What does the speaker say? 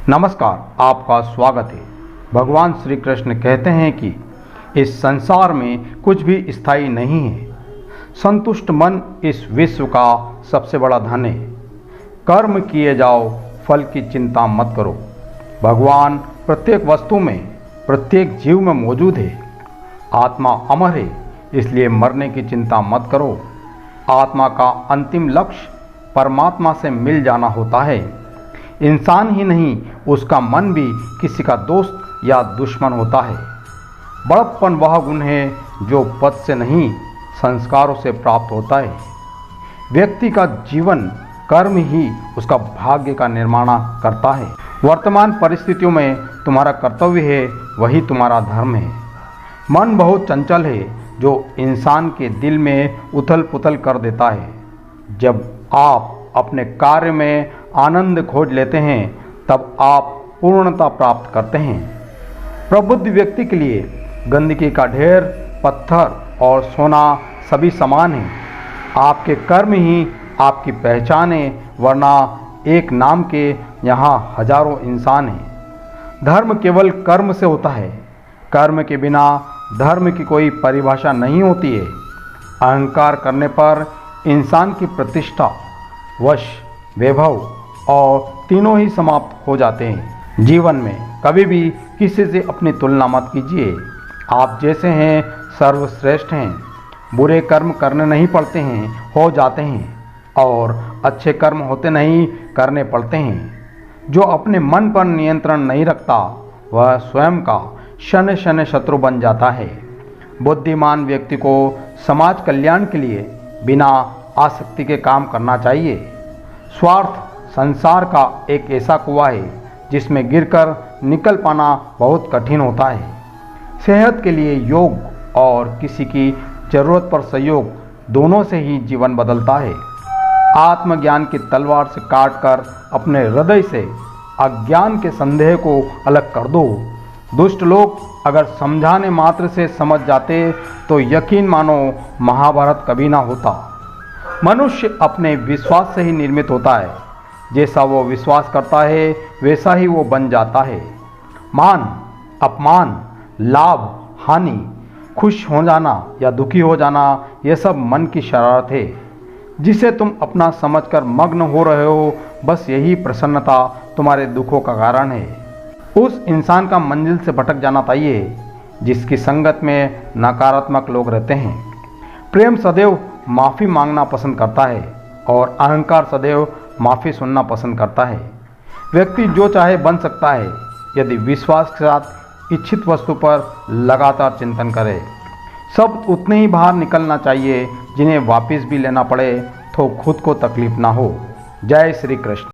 नमस्कार, आपका स्वागत है। भगवान श्री कृष्ण कहते हैं कि इस संसार में कुछ भी स्थायी नहीं है। संतुष्ट मन इस विश्व का सबसे बड़ा धन है। कर्म किए जाओ, फल की चिंता मत करो। भगवान प्रत्येक वस्तु में, प्रत्येक जीव में मौजूद है। आत्मा अमर है, इसलिए मरने की चिंता मत करो। आत्मा का अंतिम लक्ष्य परमात्मा से मिल जाना होता है। इंसान ही नहीं, उसका मन भी किसी का दोस्त या दुश्मन होता है। बड़प्पन वह गुण है जो पद से नहीं, संस्कारों से प्राप्त होता है। व्यक्ति का जीवन कर्म ही उसका भाग्य का निर्माण करता है। वर्तमान परिस्थितियों में तुम्हारा कर्तव्य है, वही तुम्हारा धर्म है। मन बहुत चंचल है, जो इंसान के दिल में उथल पुथल कर देता है। जब आप अपने कार्य में आनंद खोज लेते हैं, तब आप पूर्णता प्राप्त करते हैं। प्रबुद्ध व्यक्ति के लिए गंदगी का ढेर, पत्थर और सोना सभी समान हैं। आपके कर्म ही आपकी पहचान है, वरना एक नाम के यहाँ हजारों इंसान हैं। धर्म केवल कर्म से होता है। कर्म के बिना धर्म की कोई परिभाषा नहीं होती है। अहंकार करने पर इंसान की प्रतिष्ठा, वश, वैभव और तीनों ही समाप्त हो जाते हैं। जीवन में कभी भी किसी से अपनी तुलना मत कीजिए। आप जैसे हैं सर्वश्रेष्ठ हैं। बुरे कर्म करने नहीं पड़ते हैं, हो जाते हैं, और अच्छे कर्म होते नहीं, करने पड़ते हैं। जो अपने मन पर नियंत्रण नहीं रखता, वह स्वयं का शन शन शत्रु बन जाता है। बुद्धिमान व्यक्ति को समाज कल्याण के लिए बिना आसक्ति के काम करना चाहिए। स्वार्थ संसार का एक ऐसा कुआं है जिसमें गिरकर निकल पाना बहुत कठिन होता है। सेहत के लिए योग और किसी की जरूरत पर सहयोग, दोनों से ही जीवन बदलता है। आत्मज्ञान की तलवार से काटकर अपने हृदय से अज्ञान के संदेह को अलग कर दो। दुष्ट लोग अगर समझाने मात्र से समझ जाते तो यकीन मानो महाभारत कभी ना होता। मनुष्य अपने विश्वास से ही निर्मित होता है। जैसा वो विश्वास करता है, वैसा ही वो बन जाता है। मान, अपमान, लाभ, हानि, खुश हो जाना या दुखी हो जाना, ये सब मन की शरारत है, जिसे तुम अपना समझकर मग्न हो रहे हो। बस यही प्रसन्नता तुम्हारे दुखों का कारण है। उस इंसान का मंजिल से भटक जाना चाहिए जिसकी संगत में नकारात्मक लोग रहते हैं। प्रेम सदैव माफ़ी मांगना पसंद करता है और अहंकार सदैव माफ़ी सुनना पसंद करता है। व्यक्ति जो चाहे बन सकता है यदि विश्वास के साथ इच्छित वस्तु पर लगातार चिंतन करे। शब्द उतने ही बाहर निकलना चाहिए जिन्हें वापस भी लेना पड़े तो खुद को तकलीफ ना हो। जय श्री कृष्ण।